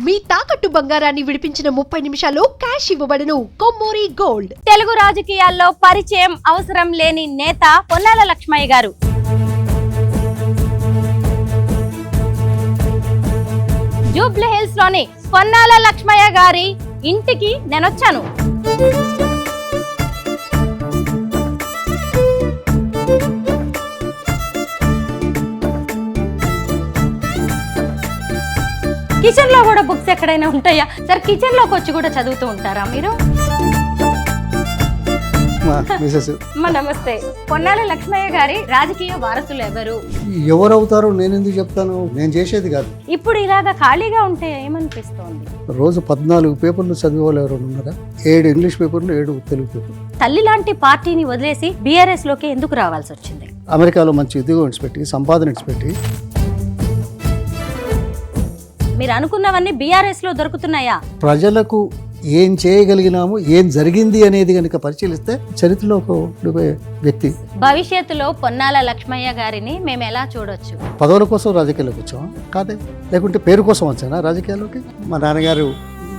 మీ తాకట్టు బంగారాన్ని విడిపించిన 30 నిమిషాల్లో క్యాష్ ఇవ్వబడును. కొమ్మూరి గోల్డ్. తెలుగు రాజకీయాల్లో పరిచయం అవసరం లేని నేత పొన్నాల లక్ష్మయ్య గారు. జూబ్లీ హిల్స్ లోని పొన్నాల లక్ష్మయ్య గారి ఇంటికి నేనొచ్చాను. కిచెన్ లో కూడా బుక్స్ ఎక్కడైనా ఉంటాయా సార్? కిచెన్ లోకి వచ్చి కూడా చదువుతూ ఉంటారా మీరు? నమస్తే. పొన్నాల లక్ష్మయ్య గారి రాజకీయ వారసులు ఎవరవుతారో నేను ఎందుకు చెప్తాను, నేను చేసేది కాదు. ఇప్పుడు ఇలాగా ఖాళీగా ఉంటే ఏమనిపిస్తోంది? రోజు 14 పేపర్లు చదివే వాళ్ళు ఎవరు ఉన్నారా? 7 ఇంగ్లీష్ పేపర్లు, 7 తెలుగు పేపర్లు. తల్లి లాంటి పార్టీని వదిలేసి బీఆర్ఎస్ లోకి ఎందుకు రావాల్సి వచ్చింది? అమెరికాలో మంచి ఉద్యోగం విడిచిపెట్టి, సంపాదన విడిచిపెట్టి. మీరు అనుకున్నవన్నీ బీఆర్ఎస్ లో దొరుకుతున్నాయా? ప్రజలకు ఏం చేయగలిగినాము, ఏం జరిగింది అనేది కనుక పరిశీలిస్తే చరిత్రలో ఒక వ్యక్తి. భవిష్యత్తులో పొన్నాల లక్ష్మయ్య గారిని మేము ఎలా చూడొచ్చు? పదవుల కోసం రాజకీయాల్లోకి వచ్చామా? కాదే. లేకుంటే పేరు కోసం వచ్చానా రాజకీయాల్లోకి? మా నాన్నగారు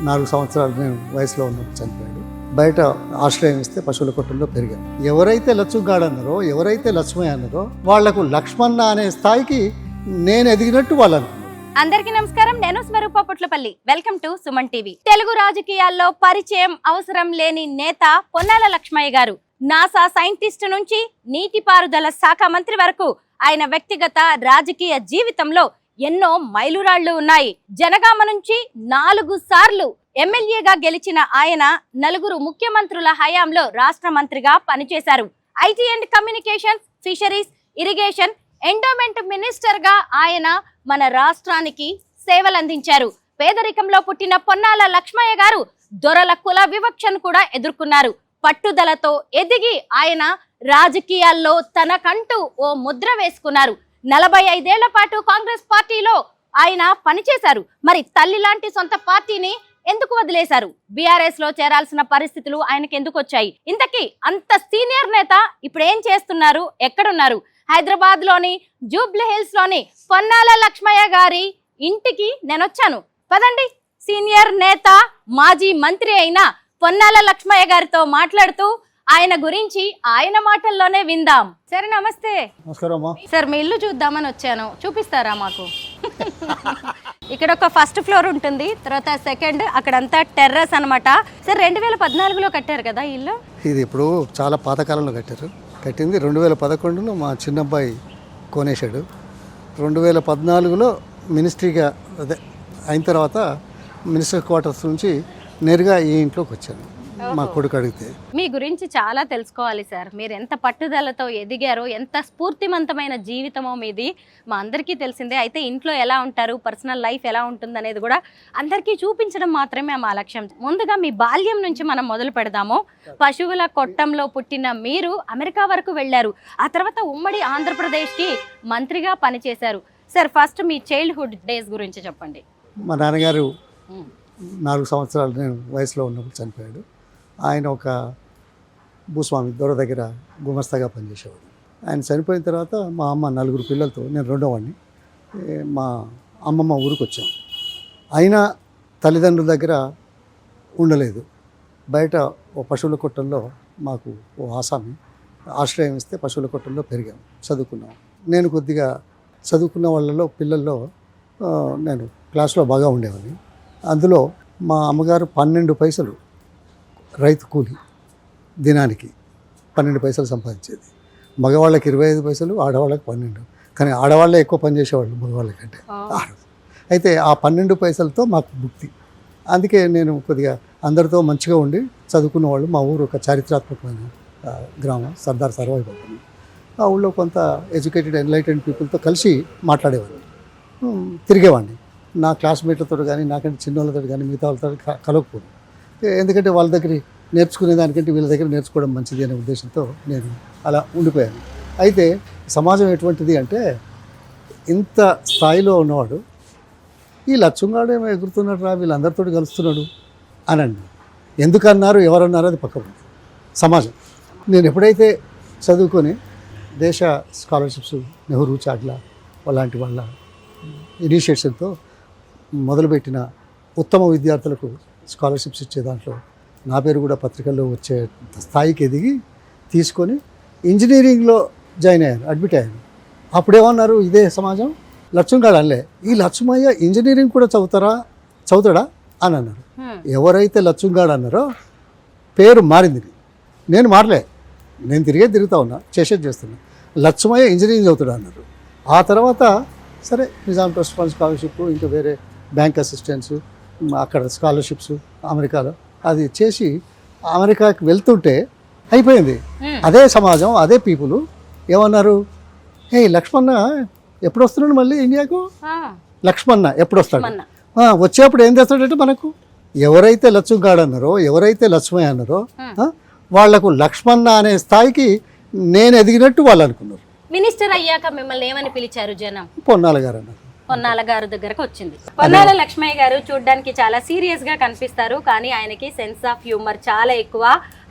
4 సంవత్సరాలు నేను వయసులో ఉన్నప్పుడు చనిపోయాడు. బయట ఆశ్రయం ఇస్తే పశువుల కొట్టంలో పెరిగాను. ఎవరైతే లచ్చుగాడన్నారో, ఎవరైతే లక్ష్మయ్య అన్నారో వాళ్లకు లక్ష్మణ అనే స్థాయికి నేను ఎదిగినట్టు వాళ్ళు. అందరికీ నమస్కారం. నేను Swaroopa Putlapalli. Welcome to Suman TV. Telugu రాజకీయాల్లో పరిచయం అవసరం లేని నేత పొన్నాల లక్ష్మయ్య గారు. నాసా సైంటిస్ట్ నుంచి నీటిపారుదల శాఖ మంత్రి వరకు ఆయన వ్యక్తిగత రాజకీయ జీవితంలో ఎన్నో మైలురాళ్లు ఉన్నాయి. జనగామ నుంచి 4 సార్లు ఎమ్మెల్యేగా గెలిచిన ఆయన 4 ముఖ్యమంత్రుల హయాంలో రాష్ట్ర మంత్రిగా పనిచేశారు. IT and communications, fisheries, irrigation, endowment minister గా ఆయన మన రాష్ట్రానికి సేవలందించారు. పేదరికంలో పుట్టిన పొన్నాల లక్ష్మయ్య గారు దొరల కుల వివక్షను కూడా ఎదుర్కొన్నారు. పట్టుదలతో ఎదిగి ఆయన రాజకీయాల్లో తనకంటూ ఓ ముద్ర వేసుకున్నారు. 45 ఏళ్ల పాటు కాంగ్రెస్ పార్టీలో ఆయన పనిచేశారు. మరి తల్లి లాంటి సొంత పార్టీని ఎందుకు వదిలేశారు? బీఆర్ఎస్ లో చేరాల్సిన పరిస్థితులు ఆయనకి ఎందుకు వచ్చాయి? ఇంతకీ అంత సీనియర్ నేత ఇప్పుడు ఏం చేస్తున్నారు, ఎక్కడున్నారు? హైదరాబాద్ లోని జూబ్లీ హిల్స్ లోని పొన్నాల లక్ష్మయ్య గారి ఇంటికి నేనొచ్చాను. పదండి, సీనియర్ నేత, మాజీ మంత్రి అయిన పొన్నాల లక్ష్మయ్య గారితో మాట్లాడుతూ ఆయన గురించి ఆయన మాటల్లోనే విందాం. సరే, నమస్తే. సార్, మీ ఇల్లు చూద్దామని వచ్చాను, చూపిస్తారా మాకు? ఇక్కడ ఒక ఫస్ట్ ఫ్లోర్ ఉంటుంది, తర్వాత సెకండ్, అక్కడంతా టెర్రస్ అనమాట. సార్, 2014లో కట్టారు కదా ఇల్లు? ఇది ఇప్పుడు చాలా పాతకాలంలో కట్టింది. 2011లో మా చిన్నబ్బాయి కొనేశాడు. 2014లో మినిస్ట్రీగా అయిన తర్వాత మినిస్టర్ క్వార్టర్స్ నుంచి నేరుగా ఈ ఇంట్లోకి వచ్చాను మా కొడుకు అడిగితే. మీ గురించి చాలా తెలుసుకోవాలి సార్. మీరు ఎంత పట్టుదలతో ఎదిగారో, ఎంత స్ఫూర్తివంతమైన జీవితమో మీది మా అందరికీ తెలిసిందే. అయితే ఇంట్లో ఎలా ఉంటారు, పర్సనల్ లైఫ్ ఎలా ఉంటుంది అనేది కూడా అందరికీ చూపించడం మాత్రమే మా లక్ష్యం. ముందుగా మీ బాల్యం నుంచి మనం మొదలు పెడదాము. పశువుల కొట్టంలో పుట్టిన మీరు అమెరికా వరకు వెళ్ళారు. ఆ తర్వాత ఉమ్మడి ఆంధ్రప్రదేశ్కి మంత్రిగా పనిచేశారు. సార్, ఫస్ట్ మీ చైల్డ్హుడ్ డేస్ గురించి చెప్పండి. మా నాన్నగారు 4 సంవత్సరాలు నేను వయసులో ఉన్నప్పుడు చనిపోయాడు. ఆయన ఒక భూస్వామి దొర దగ్గర గుమస్తాగా పనిచేసేవాడు. ఆయన చనిపోయిన తర్వాత మా అమ్మ 4 పిల్లలతో, నేను 2వ వాడిని, మా అమ్మమ్మ ఊరికి వచ్చాం. అయినా తల్లిదండ్రుల దగ్గర ఉండలేదు. బయట ఓ పశువుల కొట్టంలో మాకు ఓ ఆసామి ఆశ్రయం ఇస్తే పశువుల కొట్టంలో పెరిగాం, చదువుకున్నాం. నేను కొద్దిగా చదువుకున్న వాళ్ళలో పిల్లల్లో నేను క్లాస్లో బాగా ఉండేవాడిని. అందులో మా అమ్మగారు 12 పైసలు రైతు కూలి దినానికి 12 పైసలు సంపాదించేది. మగవాళ్ళకి 25 పైసలు, ఆడవాళ్ళకి 12. కానీ ఆడవాళ్ళే ఎక్కువ పనిచేసేవాళ్ళు మగవాళ్ళకంటే. అయితే ఆ 12 పైసలతో మాకు భుక్తి. అందుకే నేను కొద్దిగా అందరితో మంచిగా ఉండి చదువుకున్న వాళ్ళు. మా ఊరు ఒక చారిత్రాత్మకమైన గ్రామం, సర్దార్ సర్వాయి బాబు. ఆ ఊళ్ళో కొంత ఎడ్యుకేటెడ్, ఎన్లైటెడ్ పీపుల్తో కలిసి మాట్లాడేవాడిని, తిరిగేవాడిని. నా క్లాస్మేట్లతో కానీ, నాకంటే చిన్న వాళ్ళతో కానీ, మిగతా వాళ్ళతో కలవకపోదు. ఎందుకంటే వాళ్ళ దగ్గర నేర్చుకునే దానికంటే వీళ్ళ దగ్గర నేర్చుకోవడం మంచిది అనే ఉద్దేశంతో నేను అలా ఉండిపోయాను. అయితే సమాజం ఎటువంటిది అంటే, ఇంత స్థాయిలో ఉన్నవాడు ఈ లక్ష్మంగాడు ఏమో ఎగురుతున్నాడు రా, వీళ్ళందరితో కలుస్తున్నాడు అనండి. ఎందుకన్నారు, ఎవరన్నారు అది పక్కన సమాజం. నేను ఎప్పుడైతే చదువుకొని దేశ స్కాలర్షిప్స్, నెహ్రూ చాట్ల అలాంటి వాళ్ళ ఇనిషియేషన్తో మొదలుపెట్టిన ఉత్తమ విద్యార్థులకు స్కాలర్షిప్స్ ఇచ్చే దాంట్లో నా పేరు కూడా పత్రికల్లో వచ్చే స్థాయికి ఎదిగి తీసుకొని ఇంజనీరింగ్లో జాయిన్ అయ్యాను, అడ్మిట్ అయ్యాను. అప్పుడేమన్నారు, ఇదే సమాజం లక్ష్మగాడు అనలే, ఈ లక్ష్మయ్య ఇంజనీరింగ్ కూడా చదువుతాడా అని అన్నారు. ఎవరైతే లక్ష్మగాడు అన్నారో పేరు మారింది. నేను మారలే, నేను తిరుగుతూ ఉన్నా, చేస్తున్నా. లక్ష్మయ్య ఇంజనీరింగ్ చదువుతాడు అన్నారు. ఆ తర్వాత సరే నిజాం ట్రస్ట్ ఫండ్ స్కాలర్షిప్, ఇంకా వేరే బ్యాంక్ అసిస్టెన్స్, అక్కడ స్కాలర్షిప్స్ అమెరికాలో అది చేసి అమెరికాకి వెళ్తుంటే అయిపోయింది. అదే సమాజం, అదే పీపుల్ ఏమన్నారు, ఏ లక్ష్మణ ఎప్పుడు వస్తున్నాడు మళ్ళీ ఇండియాకు, లక్ష్మణ ఎప్పుడు వస్తాడు, వచ్చేప్పుడు ఏం చేస్తాడంటే మనకు ఎవరైతే లక్ష్మగాడు అన్నారో, ఎవరైతే లక్ష్మయ్య అన్నారో వాళ్లకు లక్ష్మణ అనే స్థాయికి నేను ఎదిగినట్టు వాళ్ళు అనుకున్నారు. మినిస్టర్ అయ్యాక మిమ్మల్ని ఏమని పిలిచారు జనం? పొన్నాల గారు అన్నారు. పొన్నాల గారు దగ్గరకు వచ్చింది. పొన్నాల లక్ష్మయ్య గారు చూడడానికి చాలా సీరియస్ గా కనిపిస్తారు, కానీ ఆయనకి సెన్స్ ఆఫ్ హ్యూమర్ చాలా ఎక్కువ,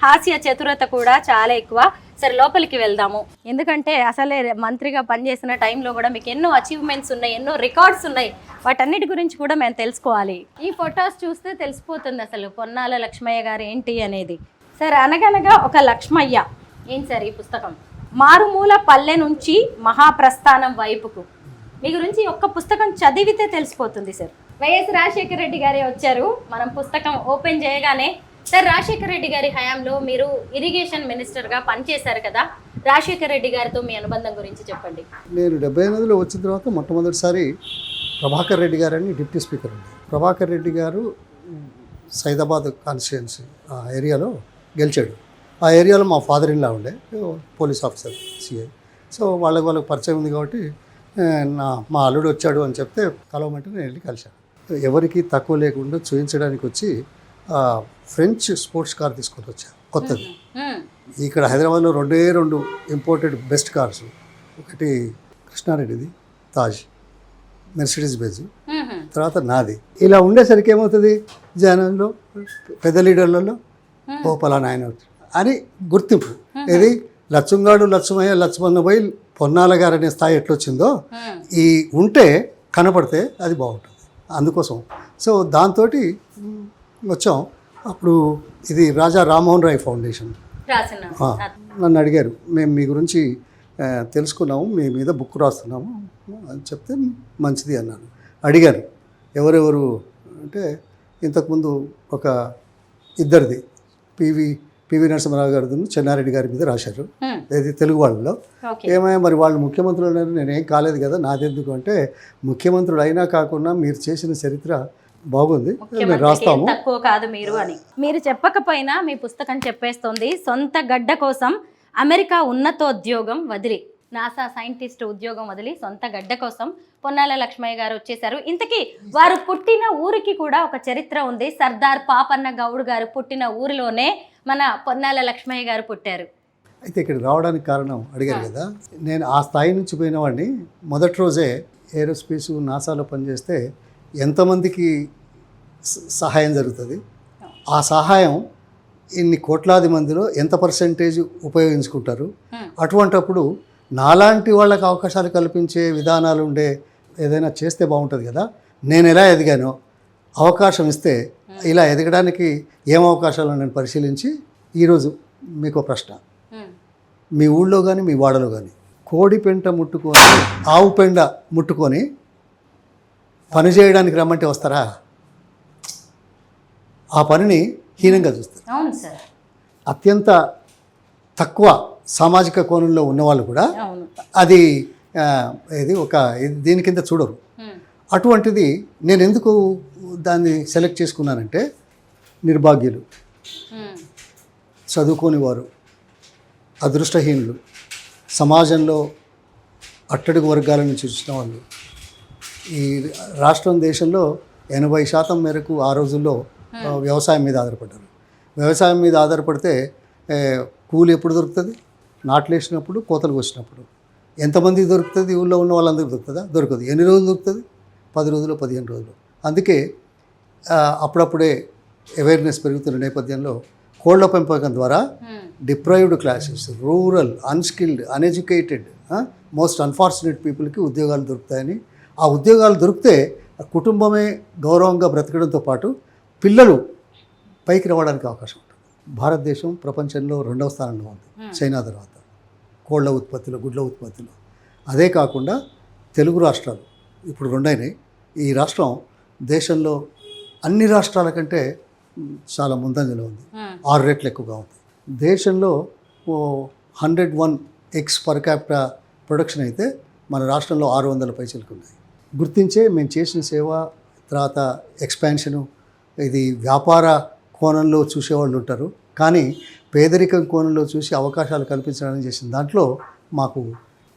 హాస్య చతురత కూడా చాలా ఎక్కువ. సరే లోపలికి వెళ్దాము, ఎందుకంటే అసలే మంత్రిగా పనిచేసిన టైంలో కూడా మీకు ఎన్నో అచీవ్మెంట్స్ ఉన్నాయి, ఎన్నో రికార్డ్స్ ఉన్నాయి, వాటన్నిటి గురించి కూడా మేము తెలుసుకోవాలి. ఈ ఫొటోస్ చూస్తే తెలిసిపోతుంది అసలు పొన్నాల లక్ష్మయ్య గారు ఏంటి అనేది. సరే, అనగనగా ఒక లక్ష్మయ్య ఏంటి సార్ ఈ పుస్తకం? మారుమూల పల్లె నుంచి మహాప్రస్థానం వైపుకు, మీ గురించి ఒక్క పుస్తకం చదివితే తెలిసిపోతుంది సార్. వైఎస్ రాజశేఖర రెడ్డి గారే వచ్చారు. మనం పుస్తకం ఓపెన్ చేయగానే, సార్ రాజశేఖర రెడ్డి గారి హయాంలో మీరు ఇరిగేషన్ మినిస్టర్గా పనిచేశారు కదా, రాజశేఖర రెడ్డి గారితో మీ అనుబంధం గురించి చెప్పండి. నేను 78లో వచ్చిన తర్వాత మొట్టమొదటిసారి ప్రభాకర్ రెడ్డి గారు అని డిప్యూటీ స్పీకర్ ఉంది. ప్రభాకర్ రెడ్డి గారు సైదాబాద్ కాన్స్టిట్యుయెన్సీ ఆ ఏరియాలో గెలిచాడు. ఆ ఏరియాలో మా ఫాదర్ ఇన్ లా ఉండే పోలీస్ ఆఫీసర్, సిఐ. సో వాళ్ళకి పరిచయం ఉంది కాబట్టి మా అల్లుడు వచ్చాడు అని చెప్తే కలవమంటే నేను వెళ్ళి కలిశాను. ఎవరికి తక్కువ లేకుండా చూపించడానికి వచ్చి ఫ్రెంచ్ స్పోర్ట్స్ కార్ తీసుకొని వచ్చాను, కొత్తది. ఇక్కడ హైదరాబాద్లో రెండు ఇంపోర్టెడ్ బెస్ట్ కార్స్, ఒకటి కృష్ణారెడ్డిది తాజ్, మెర్సిడీస్ బెంజ్, తర్వాత నాది. ఇలా ఉండేసరికి ఏమవుతుంది, జనంలో పెద్ద లీడర్లలో ఓ పలానా ఆయన అని గుర్తింపు. ఇది లక్ష్మయ్య లక్ష్మణ పోయి పొన్నాల గారు అనే స్థాయి ఎట్లొచ్చిందో ఈ ఉంటే కనపడితే అది బాగుంటుంది. అందుకోసం సో దాంతో వచ్చాం. అప్పుడు ఇది రాజా రామ్మోహన్ రాయ్ ఫౌండేషన్ నన్ను అడిగారు, మేము మీ గురించి తెలుసుకున్నాము, మీ మీద బుక్ రాస్తున్నాము అని చెప్తే మంచిది అన్నాను. అడిగారు ఎవరెవరు అంటే, ఇంతకుముందు ఒక ఇద్దరిది పివి నరసింహరావు గారి చెన్నారెడ్డి గారి మీద రాశారు, అది తెలుగు వాళ్ళలో. ఏమైనా మరి వాళ్ళు ముఖ్యమంత్రులు అన్నారు, నేనేం కాలేదు కదా, నాదెందుకు అంటే, ముఖ్యమంత్రులు అయినా కాకుండా మీరు చేసిన చరిత్ర బాగుంది, మేము రాస్తాము. తక్కువ కాదు మీరు అని మీరు చెప్పకపోయినా మీ పుస్తకం చెప్పేస్తుంది. సొంత గడ్డ కోసం అమెరికా ఉన్నతోద్యోగం వదిలి, నాసా సైంటిస్ట్ ఉద్యోగం వదిలి సొంత గడ్డ కోసం పొన్నాల లక్ష్మయ్య గారు వచ్చేసారు. ఇంతకీ వారు పుట్టిన ఊరికి కూడా ఒక చరిత్ర ఉంది. సర్దార్ పాపన్న గౌడ్ గారు పుట్టిన ఊరిలోనే మన పొన్నాల లక్ష్మయ్య గారు పుట్టారు. అయితే ఇక్కడ రావడానికి కారణం అడిగారు కదా, నేను ఆ స్థాయి నుంచి పోయిన వాడిని. మొదటి రోజే ఏరోస్పేస్ నాసాలో పనిచేస్తే ఎంతమందికి సహాయం జరుగుతుంది, ఆ సహాయం ఇన్ని కోట్లాది మందిలో ఎంత పర్సెంటేజ్ ఉపయోగించుకుంటారు, అటువంటప్పుడు నాలాంటి వాళ్ళకి అవకాశాలు కల్పించే విధానాలు ఉండే ఏదైనా చేస్తే బాగుంటుంది కదా. నేను ఎలా ఎదిగానో, అవకాశం ఇస్తే ఇలా ఎదగడానికి ఏం అవకాశాలు నేను పరిశీలించి ఈరోజు మీకు ప్రశ్న, మీ ఊళ్ళో కానీ మీ వాడలో కానీ కోడి పెంట ముట్టుకొని ఆవు పెండ ముట్టుకొని పని చేయడానికి రమ్మంటే వస్తారా? ఆ పనిని హీనంగా చూస్తారు. అవును సార్. అత్యంత తక్కువ సామాజిక కోణంలో ఉన్నవాళ్ళు కూడా అది ఇది ఒక దీని కింద చూడరు. అటువంటిది నేను ఎందుకు దాన్ని సెలెక్ట్ చేసుకున్నానంటే, నిర్భాగ్యులు, చదువుకోని వారు, అదృష్టహీనులు, సమాజంలో అట్టడుగు వర్గాల నుంచి వచ్చిన వాళ్ళు, ఈ రాష్ట్రం దేశంలో 80% మేరకు ఆ రోజుల్లో వ్యవసాయం మీద ఆధారపడ్డారు. వ్యవసాయం మీద ఆధారపడితే కూలి ఎప్పుడు దొరుకుతుంది? నాట్లు వేసినప్పుడు, కోతలకు వచ్చినప్పుడు. ఎంతమందికి దొరుకుతుంది? ఊళ్ళో ఉన్న వాళ్ళందరికీ దొరుకుతుందా? దొరకదు. ఎన్ని రోజులు దొరుకుతుంది? 10 రోజులు, 15 రోజులు. అందుకే అప్పుడప్పుడే అవేర్నెస్ పెరుగుతున్న నేపథ్యంలో కోళ్ల పెంపకం ద్వారా deprived classes, rural, unskilled, uneducated, most unfortunate పీపుల్కి ఉద్యోగాలు దొరుకుతాయని, ఆ ఉద్యోగాలు దొరికితే కుటుంబమే గౌరవంగా బ్రతకడంతో పాటు పిల్లలు పైకి రావడానికి అవకాశం ఉంటుంది. భారతదేశం ప్రపంచంలో 2వ స్థానంలో ఉంది చైనా తర్వాత, కోళ్ల ఉత్పత్తిలో, గుడ్ల ఉత్పత్తిలో. అదే కాకుండా తెలుగు రాష్ట్రాలు ఇప్పుడు 2 అయినాయి. ఈ రాష్ట్రం దేశంలో అన్ని రాష్ట్రాల కంటే చాలా ముందంజలో ఉంది, 6 రెట్లు ఎక్కువగా ఉంది. దేశంలో 101 ఎగ్స్ పర్ క్యాపిటా ప్రొడక్షన్ అయితే మన రాష్ట్రంలో 600 పైసలకు ఉన్నాయి. గుర్తించే మేము చేసిన సేవ, తర్వాత ఎక్స్పాన్షను, ఇది వ్యాపార కోణంలో చూసేవాళ్ళు ఉంటారు, కానీ పేదరికం కోణంలో చూసి అవకాశాలు కల్పించడానికి చేసిన దాంట్లో మాకు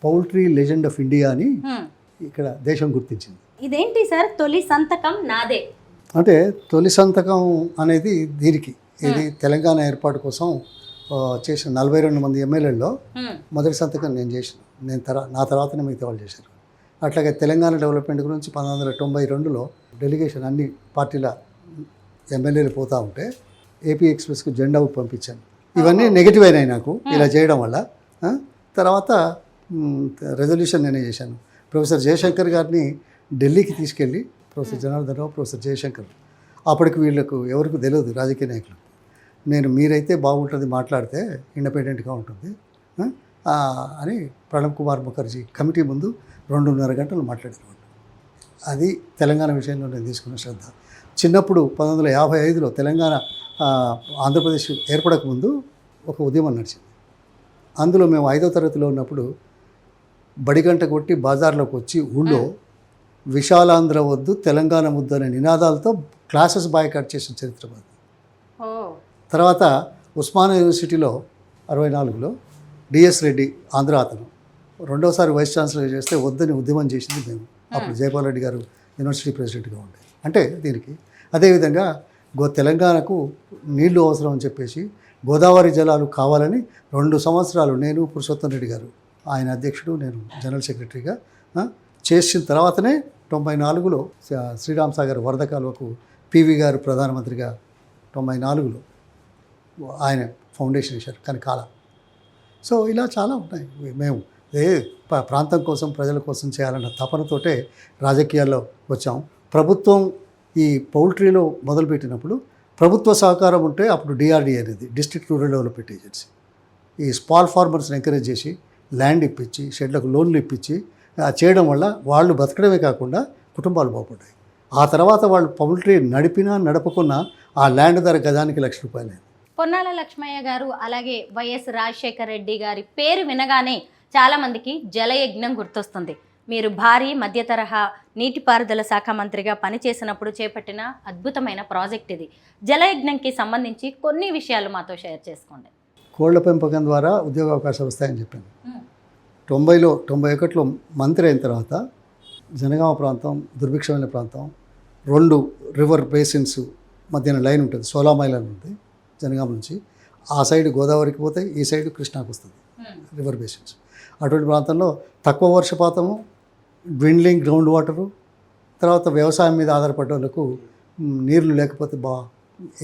పౌల్ట్రీ లెజెండ్ ఆఫ్ ఇండియా అని ఇక్కడ దేశం గుర్తించింది. ఇదేంటి సార్ తొలి సంతకం నాదే? అంటే తొలి సంతకం అనేది దీనికి, ఇది తెలంగాణ ఏర్పాటు కోసం చేసిన 42 మంది ఎమ్మెల్యేల్లో మొదటి సంతకం నేను చేసిన. నా తర్వాతనే మిగతా వాళ్ళు చేశారు. అట్లాగే తెలంగాణ డెవలప్మెంట్ గురించి 1992లో డెలిగేషన్ అన్ని పార్టీల ఎమ్మెల్యేలు పోతూ ఉంటే ఏపీ ఎక్స్ప్రెస్కు జెండా ఊపి పంపించాను. ఇవన్నీ నెగిటివ్ అయినాయి నాకు ఇలా చేయడం వల్ల. తర్వాత రెజల్యూషన్ నేనే చేశాను. ప్రొఫెసర్ జయశంకర్ గారిని ఢిల్లీకి తీసుకెళ్ళి, ప్రొఫెసర్ జనార్దన్ రావు, ప్రొఫెసర్ జయశంకర్, అప్పటికి వీళ్ళకు ఎవరికి తెలియదు రాజకీయ నాయకులకు, నేను మీరైతే బాగుంటుంది, మాట్లాడితే ఇండిపెండెంట్గా ఉంటుంది అని ప్రణబ్ కుమార్ ముఖర్జీ కమిటీ ముందు 2.5 గంటలు మాట్లాడేవాళ్ళు. అది తెలంగాణ విషయంలో నేను తీసుకున్న శ్రద్ధ. చిన్నప్పుడు 1955లో తెలంగాణ ఆంధ్రప్రదేశ్ ఏర్పడక ముందు ఒక ఉద్యమం నడిచింది. అందులో మేము 5వ తరగతిలో ఉన్నప్పుడు బడిగంట కొట్టి బజార్లోకి వచ్చి ఊళ్ళో విశాలాంధ్ర వద్దు తెలంగాణ ముద్దు అనే నినాదాలతో క్లాసెస్ బాయ్కాట్ చేసిన చరిత్ర మాది. తర్వాత ఉస్మానియా యూనివర్సిటీలో 64లో డిఎస్ రెడ్డి ఆంధ్ర అతను 2వసారి వైస్ ఛాన్సలర్ చేస్తే వద్దని ఉద్యమం చేసింది మేము. అప్పుడు జయపాల్ రెడ్డి గారు యూనివర్సిటీ ప్రెసిడెంట్గా ఉండే. అంటే దీనికి అదేవిధంగా తెలంగాణకు నీళ్లు అవసరం అని చెప్పేసి గోదావరి జలాలు కావాలని 2 సంవత్సరాలు నేను, పురుషోత్తం రెడ్డి గారు ఆయన అధ్యక్షుడు, నేను జనరల్ సెక్రటరీగా చేసిన తర్వాతనే 94లో శ్రీరామ్ సాగర్ వరద కాలువకు పివి గారు ప్రధానమంత్రిగా 94లో ఆయన ఫౌండేషన్ వేశారు. కానీ కాలం. సో ఇలా చాలా ఉన్నాయి. మేము ప్రాంతం కోసం, ప్రజల కోసం చేయాలన్న తపనతోటే రాజకీయాల్లో వచ్చాం. ప్రభుత్వం ఈ పౌల్ట్రీలో మొదలుపెట్టినప్పుడు ప్రభుత్వ సహకారం ఉంటే అప్పుడు డిఆర్డీ అనేది డిస్ట్రిక్ట్ రూరల్ డెవలప్మెంట్ ఏజెన్సీ ఈ స్మాల్ ఫార్మర్స్ని ఎంకరేజ్ చేసి ల్యాండ్ ఇప్పించి, షెడ్లకు లోన్లు ఇప్పించి చేయడం వల్ల వాళ్ళు బతకడమే కాకుండా కుటుంబాలు బాగుపడ్డాయి. ఆ తర్వాత వాళ్ళు పౌల్ట్రీ నడిపినా నడపకున్నా ఆ ల్యాండ్ ధర గజానికి ₹1,00,000. పొన్నాల లక్ష్మయ్య గారు అలాగే వైఎస్ రాజశేఖర రెడ్డి గారి పేరు వినగానే చాలామందికి జలయజ్ఞం గుర్తొస్తుంది. మీరు భారీ మధ్య తరహా నీటిపారుదల శాఖ మంత్రిగా పనిచేసినప్పుడు చేపట్టిన అద్భుతమైన ప్రాజెక్ట్ ఇది. జలయజ్ఞంకి సంబంధించి కొన్ని విషయాలు మాతో షేర్ చేసుకోండి. కోళ్ల పెంపకం ద్వారా ఉద్యోగ అవకాశాలు వస్తాయని చెప్పాను. 91లో మంత్రి అయిన తర్వాత జనగామ ప్రాంతం దుర్భిక్షమైన ప్రాంతం, 2 రివర్ బేసిన్స్ మధ్యన లైన్ ఉంటుంది, 16 మైల్ అని ఉంటుంది జనగామ నుంచి. ఆ సైడ్ గోదావరికి పోతాయి, ఈ సైడ్ కృష్ణాకు వస్తుంది రివర్ బేసిన్స్. అటువంటి ప్రాంతంలో తక్కువ వర్షపాతము, డ్విండ్లింగ్ గ్రౌండ్ వాటరు, తర్వాత వ్యవసాయం మీద ఆధారపడ్డ వాళ్ళకు నీళ్లు లేకపోతే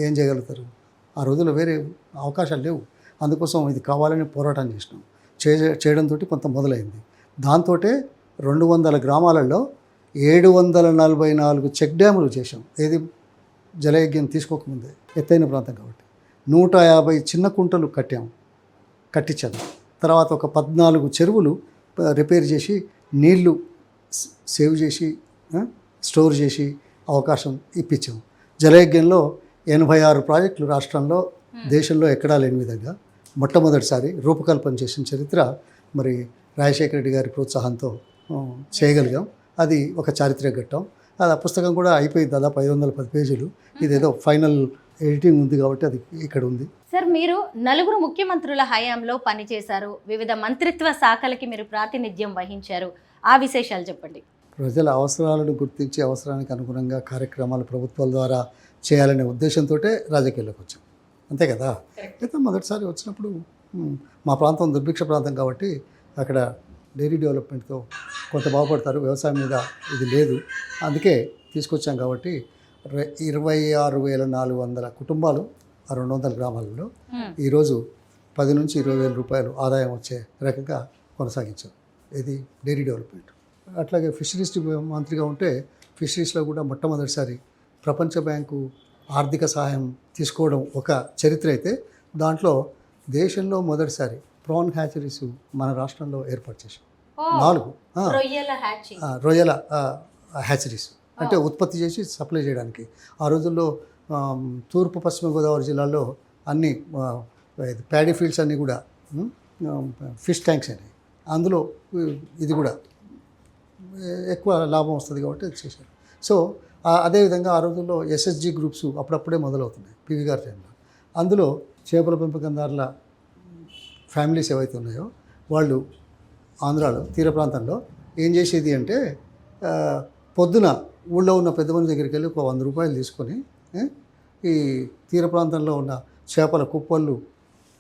ఏం చేయగలుగుతారు? ఆ రోజుల్లో వేరే అవకాశాలు లేవు. అందుకోసం ఇది కావాలని పోరాటం చేసినాం. చేయడంతో కొంత మొదలైంది. దాంతో 200 గ్రామాలలో 744 చెక్ డ్యాములు చేసాం. ఏది జలయజ్ఞం తీసుకోకముందే, ఎత్తైన ప్రాంతం కాబట్టి 150 చిన్న కుంటలు కట్టించాను. తర్వాత ఒక 14 చెరువులు రిపేర్ చేసి నీళ్లు సేవ్ చేసి స్టోర్ చేసి అవకాశం ఇప్పించాం. జలయజ్ఞంలో 86 ప్రాజెక్టులు రాష్ట్రంలో, దేశంలో ఎక్కడా లేని విధంగా మొట్టమొదటిసారి రూపకల్పన చేసిన చరిత్ర మరి రాజశేఖర రెడ్డి గారి ప్రోత్సాహంతో చేయగలిగాం. అది ఒక చారిత్రక ఘట్టం. అది ఆ పుస్తకం కూడా అయిపోయింది, దాదాపు 510 పేజీలు. ఇదేదో ఫైనల్ ఎడిటింగ్ ఉంది కాబట్టి అది ఇక్కడ ఉంది. సార్, మీరు 4 ముఖ్యమంత్రుల హయాంలో పనిచేశారు, వివిధ మంత్రిత్వ శాఖలకి మీరు ప్రాతినిధ్యం వహించారు. ఆ విశేషాలు చెప్పండి. ప్రజల అవసరాలను గుర్తించి అవసరానికి అనుగుణంగా కార్యక్రమాలు ప్రభుత్వాల ద్వారా చేయాలనే ఉద్దేశంతో రాజకీయాల్లోకి వచ్చాం, అంతే కదా. అయితే మొదటిసారి వచ్చినప్పుడు మా ప్రాంతం దుర్భిక్ష ప్రాంతం కాబట్టి అక్కడ డైరీ డెవలప్మెంట్తో కొంత బాగుపడతారు, వ్యవసాయం మీద ఇది లేదు, అందుకే తీసుకొచ్చాం. కాబట్టి 26,400 కుటుంబాలు ఆ 200 గ్రామాలలో ఈరోజు 10 నుంచి 20,000 రూపాయలు ఆదాయం వచ్చే రకంగా కొనసాగించాం. ఇది డైరీ డెవలప్మెంట్. అట్లాగే ఫిషరీస్ మంత్రిగా ఉంటే ఫిషరీస్లో కూడా మొట్టమొదటిసారి ప్రపంచ బ్యాంకు ఆర్థిక సహాయం తీసుకోవడం ఒక చరిత్ర అయితే, దాంట్లో దేశంలో మొదటిసారి ప్రాన్ హ్యాచరీస్ మన రాష్ట్రంలో ఏర్పాటు చేశాం. 4 రొయ్యల hatching. రొయ్యల హ్యాచరీస్ అంటే ఉత్పత్తి చేసి సప్లై చేయడానికి. ఆ రోజుల్లో తూర్పు పశ్చిమ గోదావరి జిల్లాలో అన్ని ప్యాడీ ఫీల్డ్స్ అన్నీ కూడా ఫిష్ ట్యాంక్స్ అనేవి. అందులో ఇది కూడా ఎక్కువ లాభం వస్తుంది కాబట్టి అది చేశారు. సో అదేవిధంగా ఆ రోజుల్లో ఎస్ఎస్జి గ్రూప్స్ అప్పుడప్పుడే మొదలవుతున్నాయి పివి గారి టైంలో. అందులో చేపల పెంపకందారుల ఫ్యామిలీస్ ఏవైతే ఉన్నాయో వాళ్ళు ఆంధ్రాలో తీర ప్రాంతంలో ఏం చేసేది అంటే పొద్దున ఊళ్ళో ఉన్న పెద్ద మంది దగ్గరికి వెళ్ళి ఒక 100 రూపాయలు తీసుకొని ఈ తీర ప్రాంతంలో ఉన్న చేపల కుప్పళ్ళు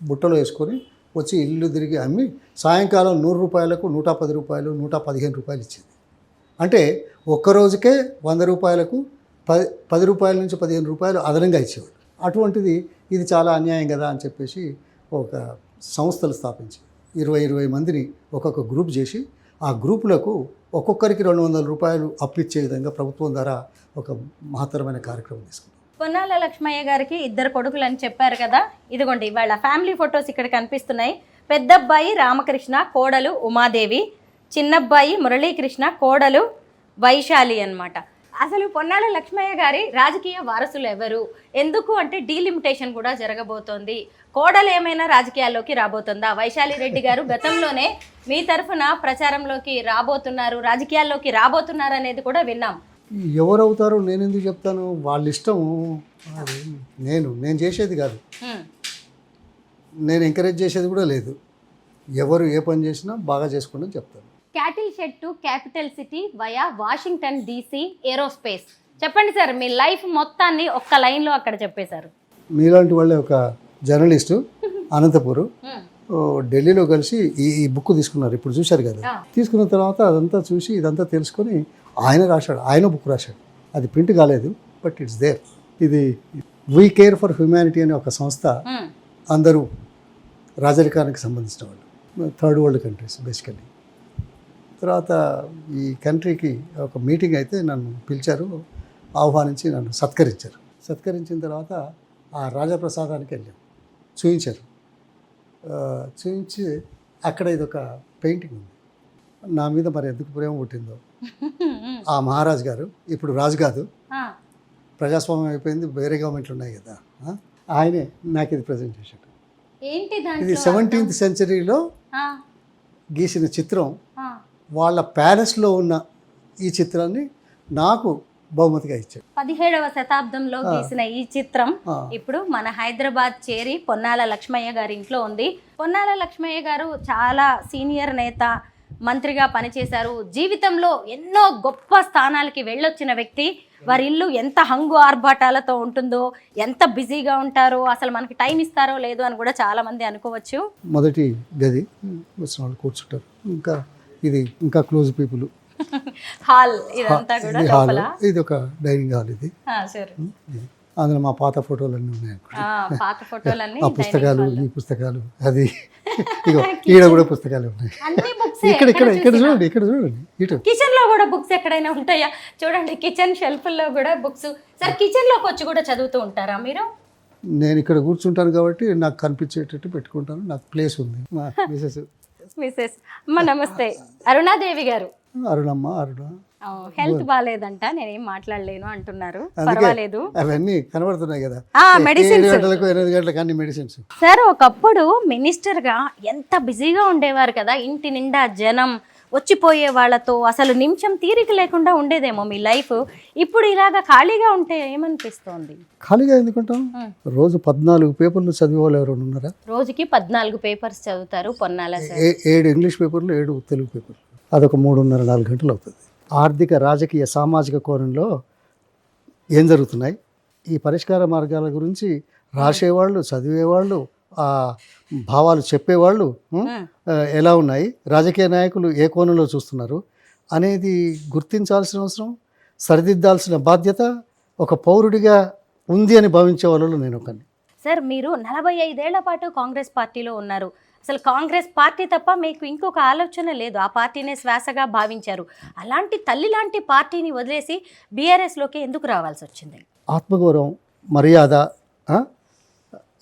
బుట్టలో వేసుకొని వచ్చి ఇల్లు తిరిగి అమ్మి సాయంకాలం 100 రూపాయలకు 110 రూపాయలు 115 రూపాయలు ఇచ్చింది. అంటే ఒక్కరోజుకే 100 రూపాయలకు 10 రూపాయల నుంచి 15 రూపాయలు అదనంగా ఇచ్చేవాడు. అటువంటిది ఇది చాలా అన్యాయం కదా అని చెప్పేసి ఒక సంస్థలు స్థాపించి 20 మందిని ఒక్కొక్క గ్రూప్ చేసి ఆ గ్రూపులకు ఒక్కొక్కరికి 200 రూపాయలు అప్పిచ్చే విధంగా ప్రభుత్వం ద్వారా ఒక మహత్తరమైన కార్యక్రమం తీసుకుంది. పొన్నాల లక్ష్మయ్య గారికి 2 కొడుకులు అని చెప్పారు కదా, ఇదిగోండి వాళ్ళ ఫ్యామిలీ ఫొటోస్ ఇక్కడ కనిపిస్తున్నాయి. పెద్దబ్బాయి రామకృష్ణ, కోడలు ఉమాదేవి, చిన్నబ్బాయి మురళీకృష్ణ, కోడలు వైశాలి అన్నమాట. అసలు పొన్నాల లక్ష్మయ్య గారి రాజకీయ వారసులు ఎవరు, ఎందుకు అంటే డీలిమిటేషన్ కూడా జరగబోతోంది. కోడలు ఏమైనా రాజకీయాల్లోకి రాబోతుందా? వైశాలి రెడ్డి గారు గతంలోనే మీ తరఫున ప్రచారంలోకి రాబోతున్నారు, రాజకీయాల్లోకి రాబోతున్నారు అనేది కూడా విన్నాం. ఎవరవుతారో నేను ఎందుకు చెప్తాను, వాళ్ళ ఇష్టం. నేను చేసేది కాదు, నేను ఎంకరేజ్ చేసేది కూడా లేదు. ఎవరు ఏ పని చేసినా బాగా చేసుకోండి అని చెప్తాను. Cattle shed to capital city via Washington DC aerospace. చెప్పండి సార్, మీ లైఫ్ మొత్తాన్ని ఒక్క లైన్లో అక్కడ చెప్పేశారు. మీలాంటి వాళ్ళే ఒక జర్నలిస్టు అనంతపూర్ ఢిల్లీలో కలిసి ఈ బుక్ తీసుకున్నారు. ఇప్పుడు చూశారు కదా, తీసుకున్న తర్వాత అదంతా చూసి ఇదంతా తెలుసుకొని ఆయన రాశాడు, ఆయన బుక్ రాశాడు. అది ప్రింట్ కాలేదు, బట్ ఇట్స్ దేర్. ఇది వీ కేర్ ఫర్ హ్యుమానిటీ అనే ఒక సంస్థ, అందరూ రాజరికానికి సంబంధించిన వాళ్ళు, థర్డ్ వరల్డ్ కంట్రీస్ బేసికలీ. తర్వాత ఈ కంట్రీకి ఒక మీటింగ్ అయితే నన్ను పిలిచారు, ఆహ్వానించి నన్ను సత్కరించారు. సత్కరించిన తర్వాత ఆ రాజప్రసాదానికి వెళ్ళాం, చూయించారు. చూయించి అక్కడ ఇదొక పెయింటింగ్ ఉంది. నా మీద మరి ఎందుకు ప్రేమ పుట్టిందో ఆ మహారాజ్ గారు, ఇప్పుడు రాజు కాదు, ప్రజాస్వామ్యం అయిపోయింది, వేరే గవర్నమెంట్లు ఉన్నాయి కదా, ఆయనే నాకు ఇది ప్రజెంట్ చేశాడు. ఇది 17th సెంచరీలో గీసిన చిత్రం. వాళ్ళ ప్యాలెస్లో ఉన్న ఈ చిత్రాన్ని నాకు బహుమతిగా ఇచ్చాడు. 17వ శతాబ్దంలో గీసిన ఈ చిత్రం ఇప్పుడు మన హైదరాబాద్ చేరి పొన్నాల లక్ష్మయ్య గారి ఇంట్లో ఉంది. పొన్నాల లక్ష్మయ్య గారు చాలా సీనియర్ నేత, మంత్రిగా పనిచేశారు. జీవితంలో ఎన్నో గొప్ప స్థానాలకి వెళ్ళొచ్చిన వ్యక్తి. వారి ఇల్లు ఎంత హంగు ఆర్భాటాలతో ఉంటుందో, ఎంత బిజీగా ఉంటారో, అసలు మనకి టైం ఇస్తారో లేదో అని కూడా చాలా మంది అనుకోవచ్చు. మొదటి గది వచ్చిన వాళ్ళు కూర్చుంటారు, ఇంకా ఇది ఇంకా క్లోజ్ పీపుల్. హాల్ ఇదంతా కూడా లోపల. ఇది ఒక డైనింగ్ హాల్. ఇది అందులో మా పాత ఫోటోలన్నీ ఉన్నాయి. పాత ఫోటోలన్నీ, ఆ పుస్తకాలు, ఈ పుస్తకాలు, అది ఇగో ఈడ కూడా పుస్తకాలు ఉన్నాయి. ఇక్కడ ఇక్కడ ఇక్కడ చూడండి, ఇక్కడ చూడండి. ఇటు కిచెన్ లో కూడా బుక్స్ ఎక్కడైనా ఉంటాయా? చూడండి, కిచెన్ షెల్ఫ్ లో కూడా బుక్స్. సార్, కిచెన్ లోకి వచ్చి కూడా చదువుతూ ఉంటారా మీరు? నేను ఇక్కడ కూర్చుంటాను కాబట్టి నాకు కనిపించేటట్టు పెట్టుకుంటాను. నాకు ప్లేస్ ఉంది. మా మిసెస్ అమ్మ నమస్తే. అరుణాదేవి గారు. అరుణమ్మ, అరుణ హెల్త్ బాగాలేదంట, నేనేం మాట్లాడలేను అంటున్నారు. పర్వాలేదు, అవన్నీ కనబడుతున్నాయి కదా, మెడిసిన్స్ 8 గంటలకు అన్ని మెడిసిన్స్. సార్, ఒకప్పుడు మినిస్టర్ గా ఎంత బిజీగా ఉండేవారు కదా, ఇంటి నిండా జనం వచ్చిపోయే వాళ్ళతో అసలు నిమిషం తీరిక లేకుండా ఉండేదేమో మీ లైఫ్. ఇప్పుడు ఇలాగా ఖాళీగా ఉంటే ఏమనిపిస్తోంది? ఖాళీగా ఎందుకుంటాం? రోజు 14 పేపర్లు చదివే వాళ్ళు ఎవరైనా ఉన్నారా? రోజుకి 14 పేపర్స్ చదువుతారు పొన్నాల సార్. 7 ఇంగ్లీష్ పేపర్లు, 7 తెలుగు పేపర్లు. అదొక 3.5-4 గంటలు అవుతుంది. ఆర్థిక, రాజకీయ, సామాజిక కోణంలో ఏం జరుగుతున్నాయి, ఈ పరిష్కార మార్గాల గురించి రాసేవాళ్ళు, చదివేవాళ్ళు, ఆ భావాలు చెప్పేవాళ్ళు ఎలా ఉన్నాయి, రాజకీయ నాయకులు ఏ కోణంలో చూస్తున్నారు అనేది గుర్తించాల్సిన అవసరం, సరిదిద్దాల్సిన బాధ్యత ఒక పౌరుడిగా ఉంది అని భావించే వాళ్ళలో నేను ఒకని. సార్, మీరు 45 ఏళ్ల పాటు కాంగ్రెస్ పార్టీలో ఉన్నారు. అసలు కాంగ్రెస్ పార్టీ తప్ప మీకు ఇంకొక ఆలోచన లేదు, ఆ పార్టీనే శ్వాసగా భావించారు. అలాంటి తల్లి లాంటి పార్టీని వదిలేసి బీఆర్ఎస్లోకి ఎందుకు రావాల్సి వచ్చింది? ఆత్మగౌరవం, మర్యాద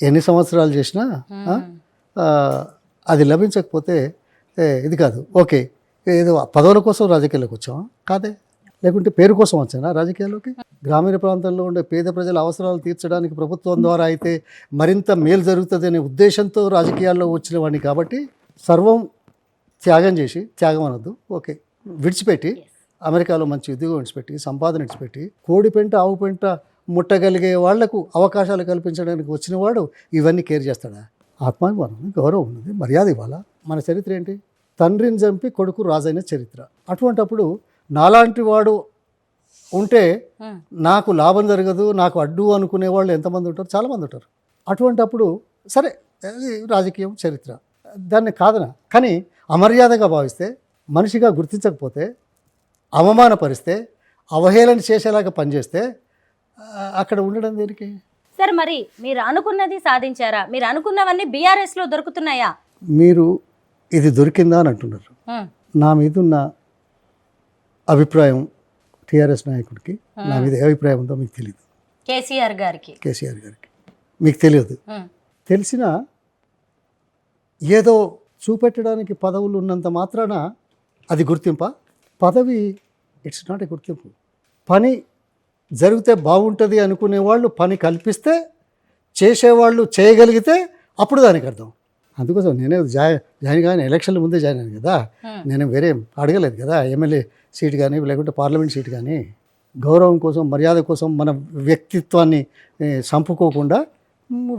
ఎన్ని సంవత్సరాలు చేసినా అది లభించకపోతే ఇది కాదు. ఓకే, ఏదో పదవుల కోసం రాజకీయాల్లోకి వచ్చామా? కాదే. లేకుంటే పేరు కోసం వచ్చానా రాజకీయాల్లోకి? గ్రామీణ ప్రాంతాల్లో ఉండే పేద ప్రజల అవసరాలు తీర్చడానికి ప్రభుత్వం ద్వారా అయితే మరింత మేలు జరుగుతుంది అనే ఉద్దేశంతో రాజకీయాల్లో వచ్చిన వాడిని కాబట్టి సర్వం త్యాగం చేసి, త్యాగం అనొద్దు, ఓకే, విడిచిపెట్టి అమెరికాలో మంచి ఉద్యోగం విడిచిపెట్టి, సంపాదన విడిచిపెట్టి, కోడి పెంట ఆవు పెంట ముట్టగలిగే వాళ్లకు అవకాశాలు కల్పించడానికి వచ్చినవాడు ఇవన్నీ కేర్ చేస్తాడా? ఆత్మాభిమానం, గౌరవం ఉన్నది, మర్యాద ఇవ్వాలా. మన చరిత్ర ఏంటి? తండ్రిని చంపి కొడుకు రాజైన చరిత్ర. అటువంటప్పుడు నాలాంటి వాడు ఉంటే నాకు లాభం జరగదు, నాకు అడ్డు అనుకునే వాళ్ళు ఎంతమంది ఉంటారు? చాలామంది ఉంటారు. అటువంటప్పుడు సరే, అది రాజకీయం, చరిత్ర, దాన్ని కాదన. కానీ అమర్యాదగా భావిస్తే, మనిషిగా గుర్తించకపోతే, అవమానపరిస్తే, అవహేళన చేసేలాగా పనిచేస్తే అక్కడ ఉండడం దేనికి? సార్, మరి మీరు అనుకున్నది సాధించారా? మీరు అనుకున్నవన్నీ బీఆర్ఎస్లో దొరుకుతున్నాయా? మీరు ఇది దొరికిందా అని అంటున్నారు. నా మీద ఉన్న అభిప్రాయం టీఆర్ఎస్ నాయకుడికి నా మీద ఏ అభిప్రాయం ఉందో మీకు తెలియదు. కేసీఆర్ గారికి మీకు తెలియదు. తెలిసినా ఏదో చూపెట్టడానికి పదవులు ఉన్నంత మాత్రాన అది గుర్తింపా? పదవి ఇట్స్ నాట్ ఏ గుర్తింపు. పని జరిగితే బాగుంటుంది అనుకునే వాళ్ళు పని కల్పిస్తే, చేసేవాళ్ళు చేయగలిగితే అప్పుడు దానికి అర్థం. అందుకోసం నేనే జాయిన్ కానీ ఎలక్షన్ల ముందే జాయిన్ అయ్యాను కదా. నేను వేరే అడగలేదు కదా, ఎమ్మెల్యే సీట్ కానీ లేకుంటే పార్లమెంట్ సీట్ కానీ. గౌరవం కోసం, మర్యాద కోసం మన వ్యక్తిత్వాన్ని చంపుకోకుండా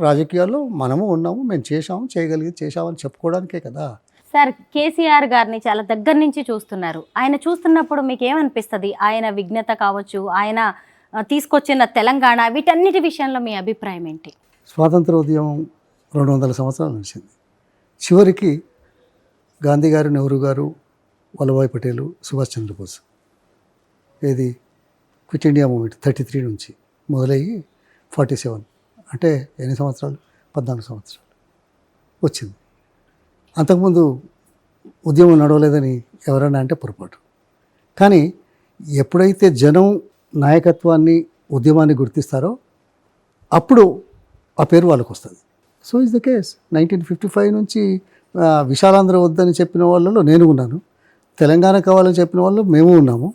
రాజకీయాల్లో మనము ఉన్నాము, మేము చేశామని చెప్పుకోవడానికే కదా. సార్, కేసీఆర్ గారిని చాలా దగ్గర నుంచి చూస్తున్నారు. ఆయన చూస్తున్నప్పుడు మీకు ఏమనిపిస్తుంది? ఆయన విఘ్నత కావచ్చు, ఆయన తీసుకొచ్చిన తెలంగాణ, వీటన్నిటి విషయంలో మీ అభిప్రాయం ఏంటి? స్వాతంత్ర ఉద్యమం 200 సంవత్సరాలు నడిచింది. చివరికి గాంధీ గారు, నెహ్రూ గారు, వల్లభాయ్ పటేల్, సుభాష్ చంద్రబోస్, ఏది క్విట్ ఇండియా మూమెంట్ 33 నుంచి మొదలయ్యి 47 అంటే ఎన్ని సంవత్సరాలు? 14 సంవత్సరాలు వచ్చింది. అంతకుముందు ఉద్యమం నడవలేదని ఎవరైనా అంటే పొరపాటు. కానీ ఎప్పుడైతే జనం నాయకత్వాన్ని, ఉద్యమాన్ని గుర్తిస్తారో అప్పుడు ఆ పేరు వాళ్ళకు వస్తుంది. So is the case. 1955 నుంచి విశాలాంధ్ర వద్దని చెప్పిన వాళ్ళలో నేను ఉన్నాను, తెలంగాణ కావాలని చెప్పిన వాళ్ళు మేము ఉన్నాము.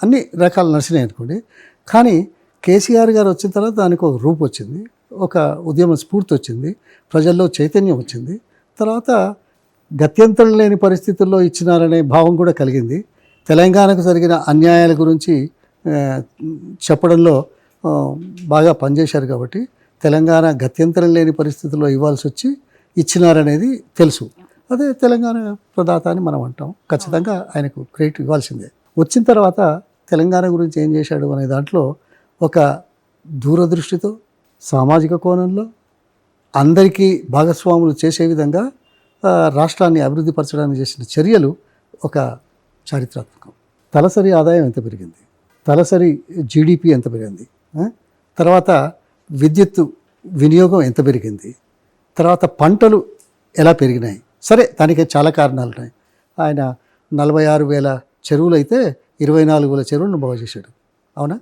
అన్ని రకాలు నడిచినాయి అనుకోండి. కానీ కేసీఆర్ గారు వచ్చిన తర్వాత దానికి ఒక రూపు వచ్చింది, ఒక ఉద్యమ స్ఫూర్తి వచ్చింది, ప్రజల్లో చైతన్యం వచ్చింది. తర్వాత గత్యంతరం లేని పరిస్థితుల్లో ఇచ్చినారనే భావం కూడా కలిగింది. తెలంగాణకు జరిగిన అన్యాయాల గురించి చెప్పడంలో బాగా పనిచేశారు కాబట్టి తెలంగాణ గత్యంతరం లేని పరిస్థితుల్లో ఇవ్వాల్సి వచ్చి ఇచ్చినారనేది తెలుసు. అదే తెలంగాణ ప్రదాత అని మనం అంటాం. ఖచ్చితంగా ఆయనకు క్రెడిట్ ఇవ్వాల్సిందే. వచ్చిన తర్వాత తెలంగాణ గురించి ఏం చేశాడు అనే దాంట్లో ఒక దూరదృష్టితో, సామాజిక కోణంలో అందరికీ భాగస్వాములు చేసే విధంగా రాష్ట్రాన్ని అభివృద్ధి పరచడానికి చేసిన చర్యలు ఒక చారిత్రాత్మకం. తలసరి ఆదాయం ఎంత పెరిగింది, తలసరి జీడిపి ఎంత పెరిగింది, తర్వాత విద్యుత్ వినియోగం ఎంత పెరిగింది, తర్వాత పంటలు ఎలా పెరిగినాయి. సరే, దానికి చాలా కారణాలు ఉన్నాయి. ఆయన 46,000 చెరువులు అయితే 24,000 చెరువులను బాగు చేశాడు. అవునా?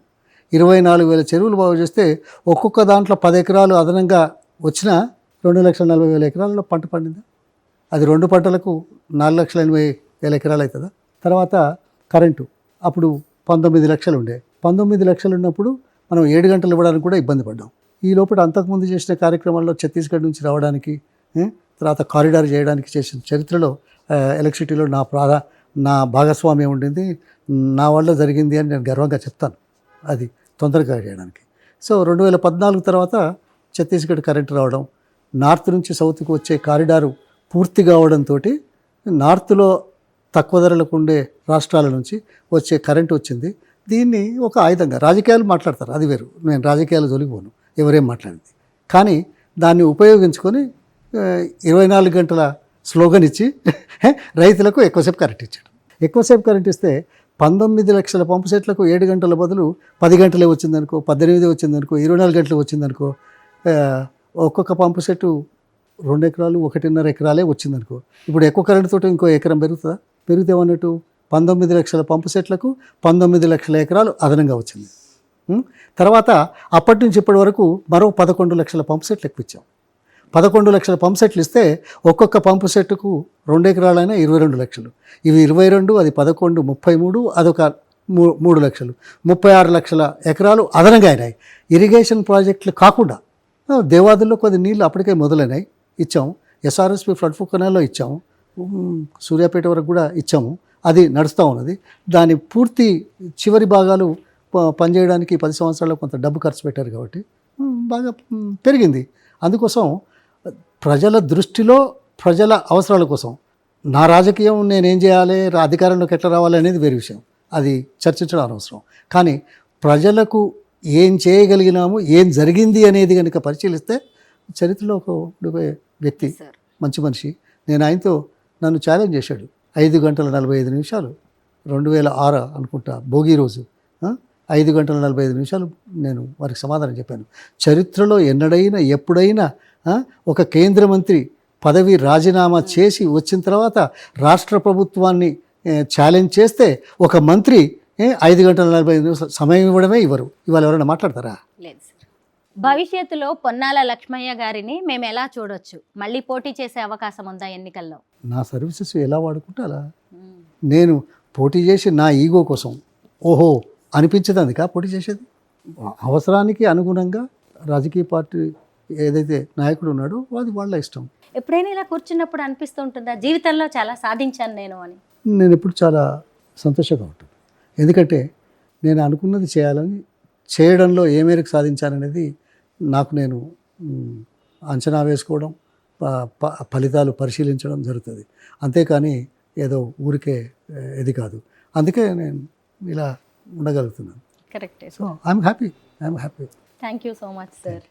24,000 చెరువులు బాగు చేస్తే ఒక్కొక్క దాంట్లో 10 ఎకరాలు అదనంగా వచ్చినా 2,40,000 ఎకరాలలో పంట పండిందా? అది 2 పంటలకు 4,80,000 ఎకరాలు అవుతుందా? తర్వాత కరెంటు అప్పుడు 19 లక్షలు ఉండే. 19 లక్షలు ఉన్నప్పుడు మనం 7 గంటలు ఇవ్వడానికి కూడా ఇబ్బంది పడ్డాం. ఈ లోపల అంతకుముందు చేసిన కార్యక్రమాల్లో ఛత్తీస్గఢ్ నుంచి రావడానికి, తర్వాత కారిడార్ చేయడానికి చేసిన చరిత్రలో ఎలక్ట్రిసిటీలో నా భాగస్వామ్యం ఉండింది, నా వల్ల జరిగింది అని నేను గర్వంగా చెప్తాను. అది తొందరగా చేయడానికి. సో 2014 తర్వాత ఛత్తీస్గఢ్ కరెంటు రావడం, నార్త్ నుంచి సౌత్కి వచ్చే కారిడారు పూర్తి కావడంతో నార్త్లో తక్కువ ధరలకు ఉండే రాష్ట్రాల నుంచి వచ్చే కరెంటు వచ్చింది. దీన్ని ఒక ఆయుధంగా రాజకీయాలు మాట్లాడతారు, అది వేరు. నేను రాజకీయాలు జోలిపోను, ఎవరేం మాట్లాడింది. కానీ దాన్ని ఉపయోగించుకొని 24 గంటల స్లోగన్ ఇచ్చి రైతులకు ఎక్కువసేపు కరెంట్ ఇచ్చాడు. ఎక్కువసేపు కరెంట్ ఇస్తే 19 లక్షల పంపు సెట్లకు 7 గంటల బదులు 10 గంటలే వచ్చిందనుకో, 18 వచ్చిందనుకో, 24 గంటలు వచ్చిందనుకో, ఒక్కొక్క పంపు సెట్టు 2 ఎకరాలు 1.5 ఎకరాలే వచ్చిందనుకో, ఇప్పుడు ఎక్కువ కరెంటు తోటి ఇంకో ఎకరం పెరుగుతుందా? పెరిగితే ఏమన్నట్టు 19 లక్షల పంపు సెట్లకు 19 లక్షల ఎకరాలు అదనంగా వచ్చింది. తర్వాత అప్పటి నుంచి ఇప్పటి వరకు మరో 11 లక్షల పంపు సెట్లు ఎక్కువ ఇచ్చాం. 11 లక్షల పంపు సెట్లు ఇస్తే ఒక్కొక్క పంపు సెట్టుకు 2 ఎకరాలైనా 22 లక్షలు. ఇవి 22, అది 11, 33, అదొక 3 లక్షలు, 36 లక్షల ఎకరాలు అదనంగా అయినాయి. ఇరిగేషన్ ప్రాజెక్టులు కాకుండా దేవాదుల్లో కొద్ది నీళ్ళు అప్పటికే మొదలైనాయి, ఇచ్చాము. ఎస్ఆర్ఎస్పి ఫ్లడ్ కెనాల్లో ఇచ్చాము, సూర్యాపేట వరకు కూడా ఇచ్చాము, అది నడుస్తూ ఉన్నది. దాని పూర్తి చివరి భాగాలు పనిచేయడానికి 10 సంవత్సరాల్లో కొంత డబ్బు ఖర్చు పెట్టారు కాబట్టి బాగా పెరిగింది. అందుకోసం ప్రజల దృష్టిలో ప్రజల అవసరాల కోసం నా రాజకీయం నేనేం చేయాలి, అధికారంలోకి ఎట్లా రావాలి అనేది వేరే విషయం, అది చర్చించడం అనవసరం. కానీ ప్రజలకు ఏం చేయగలిగినాము, ఏం జరిగింది అనేది కనుక పరిశీలిస్తే చరిత్రలో ఒక ఉండిపోయే వ్యక్తి, మంచి మనిషి. నేను ఆయనతో నన్ను ఛాలెంజ్ చేశాడు. 5 గంటల 45 నిమిషాలు 2006 అనుకుంటా భోగి రోజు 5 గంటల 45 నిమిషాలు నేను వారికి సమాధానం చెప్పాను. చరిత్రలో ఎన్నడైనా ఎప్పుడైనా ఒక కేంద్ర మంత్రి పదవి రాజీనామా చేసి వచ్చిన తర్వాత రాష్ట్ర ప్రభుత్వాన్ని ఛాలెంజ్ చేస్తే ఒక మంత్రి 5 గంటల 45 నిమిషాలు సమయం ఇవ్వడమే ఇవ్వరు. ఇవాళ ఎవరైనా మాట్లాడతారా? లేదు సార్. భవిష్యత్తులో పొన్నాల లక్ష్మయ్య గారిని మేము ఎలా చూడొచ్చు? మళ్ళీ పోటీ చేసే అవకాశం ఉందా ఎన్నికల్లో? నా సర్వీసెస్ ఎలా వాడుకుంటే అలా. నేను పోటీ చేసి నా ఈగో కోసం ఓహో అనిపించదు, అందుక పోటీ చేసేది. అవసరానికి అనుగుణంగా రాజకీయ పార్టీ ఏదైతే నాయకుడు ఉన్నాడో అది వాళ్ళ ఇష్టం. ఎప్పుడైనా ఇలా కూర్చున్నప్పుడు అనిపిస్తూ ఉంటుందా జీవితంలో చాలా సాధించాను నేను అని? నేను ఎప్పుడు చాలా సంతోషంగా ఉంటాను. ఎందుకంటే నేను అనుకున్నది చేయాలని, చేయడంలో ఏ మేరకు సాధించాననేది నాకు నేను అంచనా వేసుకోవడం, ఫలితాలు పరిశీలించడం జరుగుతుంది. అంతేకాని ఏదో ఊరికే ఇది కాదు. అందుకే నేను ఇలా ఉండగలుగుతున్నాను. Correct. So I'm happy. Thank you so much sir.